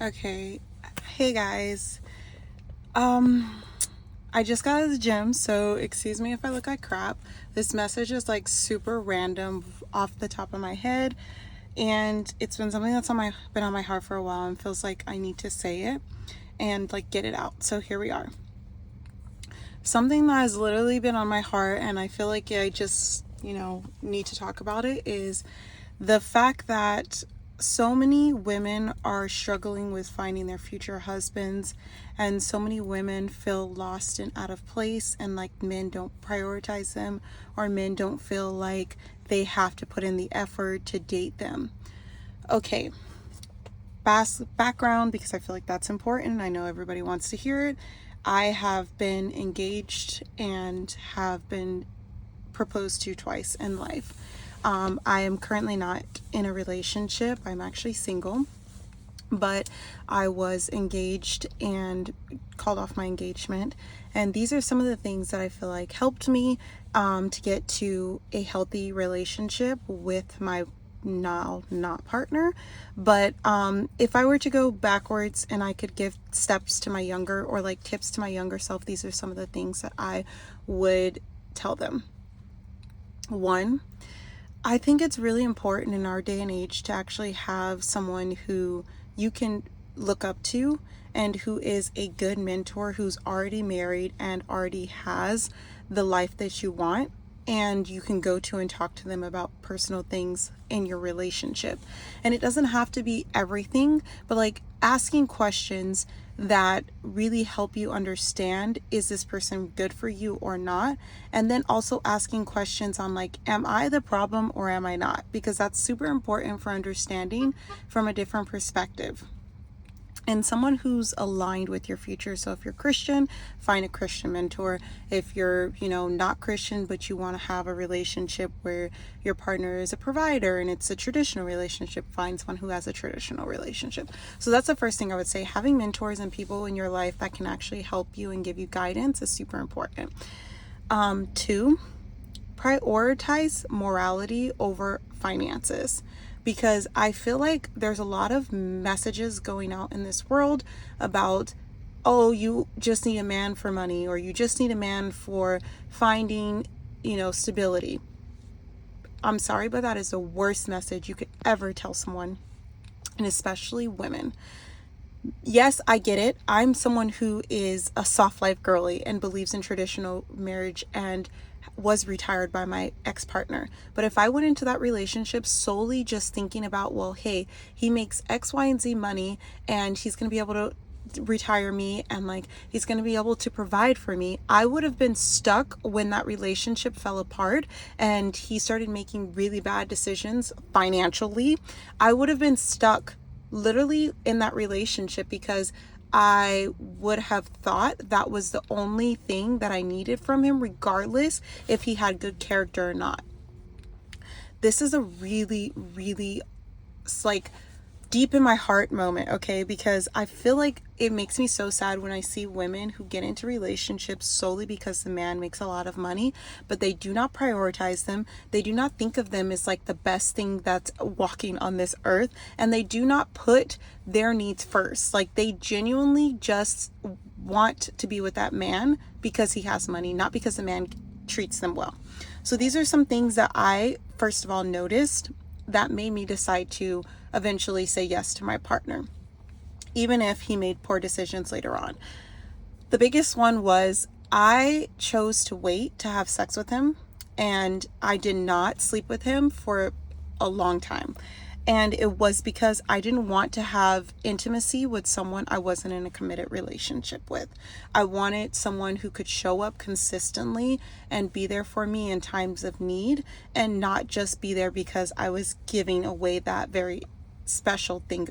Okay, hey guys. I just got out of the gym, so excuse me if I look like crap. This message is like super random off the top of my head, and it's been something that's been on my heart for a while and feels like I need to say it and like get it out. So here we are. Something that has literally been on my heart, and I feel like I just, need to talk about it, is the fact that so many women are struggling with finding their future husbands, and so many women feel lost and out of place, and like men don't prioritize them, or men don't feel like they have to put in the effort to date them. Okay, background, because I feel like that's important. I know everybody wants to hear it. I have been engaged and have been proposed to twice in life. I am currently not in a relationship. I'm actually single, but I was engaged and called off my engagement. And these are some of the things that I feel like helped me to get to a healthy relationship with my now not partner. But if I were to go backwards and I could give steps to my younger, or like tips to my younger self, these are some of the things that I would tell them. One, I think it's really important in our day and age to actually have someone who you can look up to and who is a good mentor, who's already married and already has the life that you want, and you can go to and talk to them about personal things in your relationship. And it doesn't have to be everything, but like asking questions that really help you understand, is this person good for you or not? And then also asking questions on like, am I the problem or am I not? Because that's super important for understanding from a different perspective. And someone who's aligned with your future. So if you're Christian, find a Christian mentor. If you're, not Christian, but you want to have a relationship where your partner is a provider and it's a traditional relationship, find someone who has a traditional relationship. So that's the first thing I would say. Having mentors and people in your life that can actually help you and give you guidance is super important. 2, prioritize morality over finances. Because I feel like there's a lot of messages going out in this world about, oh, you just need a man for money, or you just need a man for finding, stability. I'm sorry, but that is the worst message you could ever tell someone, and especially women. Yes, I get it. I'm someone who is a soft life girly and believes in traditional marriage and was retired by my ex-partner. But if I went into that relationship solely just thinking about, well, hey, he makes X, Y, and Z money and he's going to be able to retire me and like he's going to be able to provide for me, I would have been stuck when that relationship fell apart and he started making really bad decisions financially. I would have been stuck literally in that relationship because I would have thought that was the only thing that I needed from him, regardless if he had good character or not. This is a really, really like deep in my heart moment, okay? Because I feel like it makes me so sad when I see women who get into relationships solely because the man makes a lot of money, but they do not prioritize them. They do not think of them as like the best thing that's walking on this earth, and they do not put their needs first. Like they genuinely just want to be with that man because he has money, not because the man treats them well. So these are some things that I, first of all, noticed that made me decide to eventually say yes to my partner, even if he made poor decisions later on. The biggest one was I chose to wait to have sex with him, and I did not sleep with him for a long time. And it was because I didn't want to have intimacy with someone I wasn't in a committed relationship with. I wanted someone who could show up consistently and be there for me in times of need, and not just be there because I was giving away that very special thing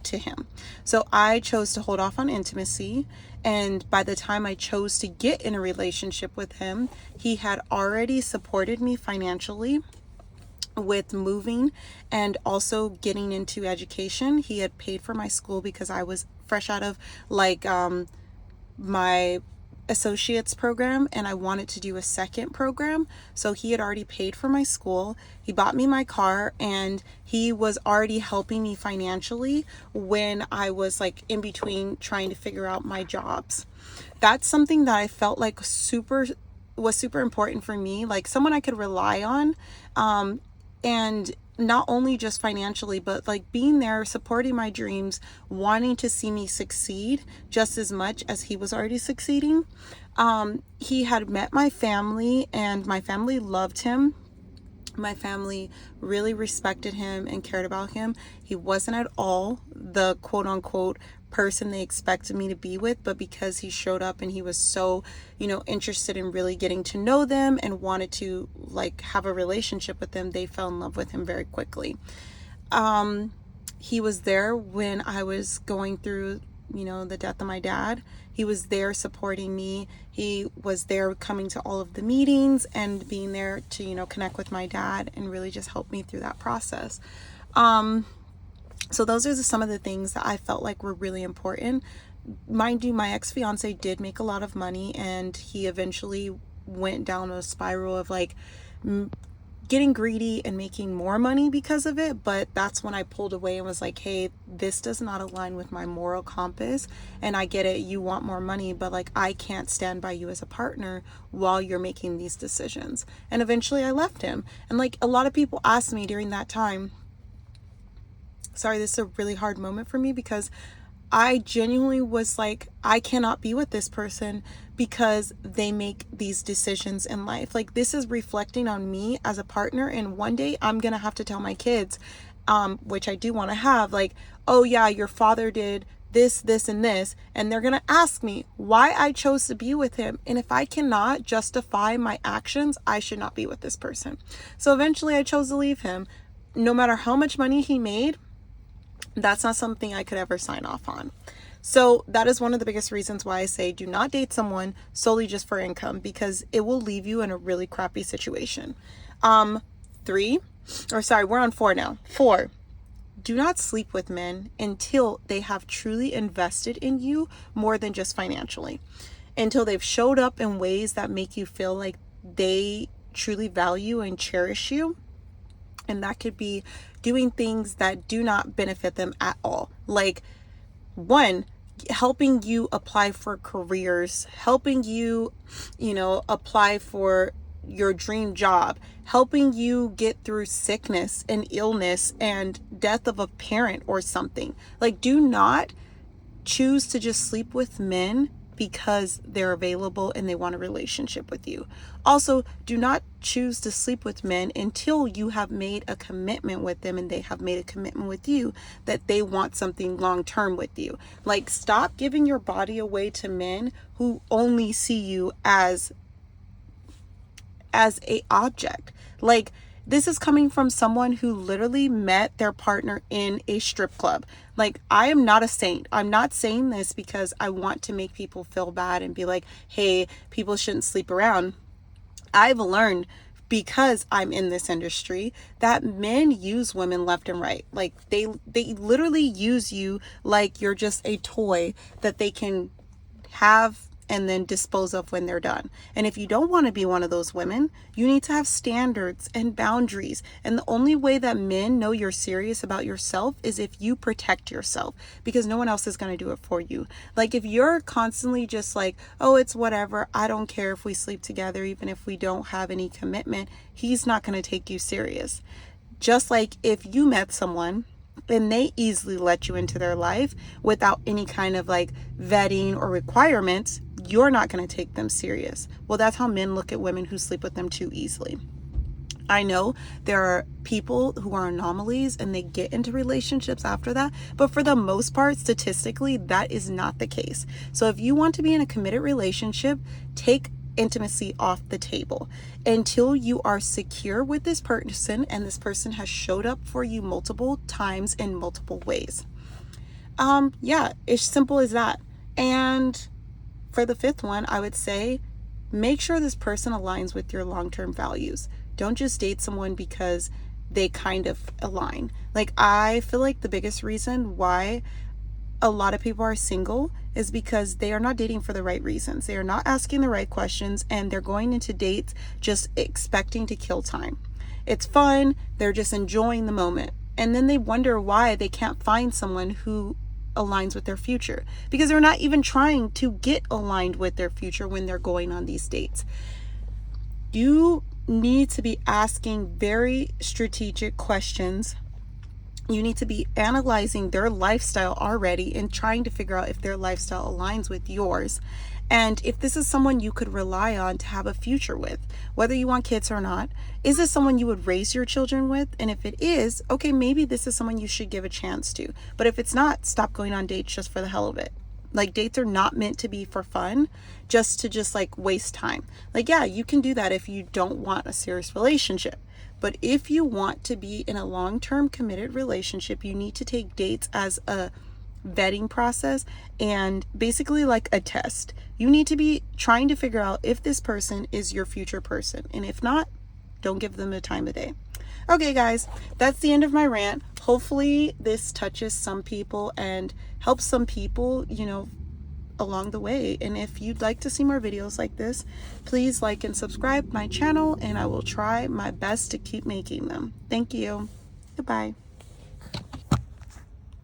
to him. So I chose to hold off on intimacy. And by the time I chose to get in a relationship with him, he had already supported me financially with moving and also getting into education. He had paid for my school because I was fresh out of like my associate's program and I wanted to do a second program. So he had already paid for my school, he bought me my car, and he was already helping me financially when I was like in between trying to figure out my jobs. That's something that I felt like was super important for me, like someone I could rely on, and not only just financially, but like being there, supporting my dreams, wanting to see me succeed just as much as he was already succeeding. He had met my family and my family loved him. My family really respected him and cared about him. He wasn't at all the quote unquote person they expected me to be with, but because he showed up and he was so, interested in really getting to know them and wanted to like have a relationship with them, they fell in love with him very quickly. He was there when I was going through, the death of my dad. He was there supporting me. He was there coming to all of the meetings and being there to, connect with my dad and really just help me through that process. So those are some of the things that I felt like were really important. Mind you, my ex-fiance did make a lot of money, and he eventually went down a spiral of like getting greedy and making more money because of it. But that's when I pulled away and was like, hey, this does not align with my moral compass. And I get it, you want more money, but like I can't stand by you as a partner while you're making these decisions. And eventually I left him. And like a lot of people asked me during that time, sorry, this is a really hard moment for me because I genuinely was like, I cannot be with this person because they make these decisions in life. Like this is reflecting on me as a partner, and one day I'm gonna have to tell my kids, which I do want to have, like, oh yeah, your father did this, this, and this, and they're gonna ask me why I chose to be with him. And if I cannot justify my actions, I should not be with this person. So eventually I chose to leave him. No matter how much money he made, that's not something I could ever sign off on. So that is one of the biggest reasons why I say do not date someone solely just for income, because it will leave you in a really crappy situation. We're on 4 now. 4, do not sleep with men until they have truly invested in you more than just financially. Until they've showed up in ways that make you feel like they truly value and cherish you. And that could be doing things that do not benefit them at all. Like, 1, helping you apply for careers, helping you, apply for your dream job, helping you get through sickness and illness and death of a parent or something. Like, do not choose to just sleep with men because they're available and they want a relationship with you. Also, do not choose to sleep with men until you have made a commitment with them and they have made a commitment with you that they want something long term with you. Like, stop giving your body away to men who only see you as a object. Like, this is coming from someone who literally met their partner in a strip club. Like, I am not a saint. I'm not saying this because I want to make people feel bad and be like, hey, people shouldn't sleep around. I've learned, because I'm in this industry, that men use women left and right. Like, they literally use you like you're just a toy that they can have and then dispose of when they're done. And if you don't want to be one of those women, you need to have standards and boundaries. And the only way that men know you're serious about yourself is if you protect yourself, because no one else is going to do it for you. Like, if you're constantly just like, oh, it's whatever, I don't care if we sleep together, even if we don't have any commitment, he's not going to take you serious. Just like if you met someone and they easily let you into their life without any kind of like vetting or requirements, you're not going to take them serious. Well, that's how men look at women who sleep with them too easily. I know there are people who are anomalies and they get into relationships after that, but for the most part, statistically, that is not the case. So if you want to be in a committed relationship, take intimacy off the table until you are secure with this person and this person has showed up for you multiple times in multiple ways. It's simple as that. And for the 5th one, I would say make sure this person aligns with your long-term values. Don't just date someone because they kind of align. Like, I feel like the biggest reason why a lot of people are single is because they are not dating for the right reasons. They are not asking the right questions, and they're going into dates just expecting to kill time. It's fun. They're just enjoying the moment. And then they wonder why they can't find someone who aligns with their future, because they're not even trying to get aligned with their future when they're going on these dates. You need to be asking very strategic questions. You need to be analyzing their lifestyle already and trying to figure out if their lifestyle aligns with yours, and if this is someone you could rely on to have a future with, whether you want kids or not. Is this someone you would raise your children with? And if it is, okay, maybe this is someone you should give a chance to. But if it's not, stop going on dates just for the hell of it. Like, dates are not meant to be for fun, just to like waste time. Like, yeah, you can do that if you don't want a serious relationship. But if you want to be in a long-term committed relationship, you need to take dates as a vetting process and basically like a test. You need to be trying to figure out if this person is your future person. And if not, don't give them the time of day. Okay, guys, that's the end of my rant. Hopefully this touches some people and helps some people, along the way. And if you'd like to see more videos like this, please like and subscribe my channel, and I will try my best to keep making them. Thank you. Goodbye.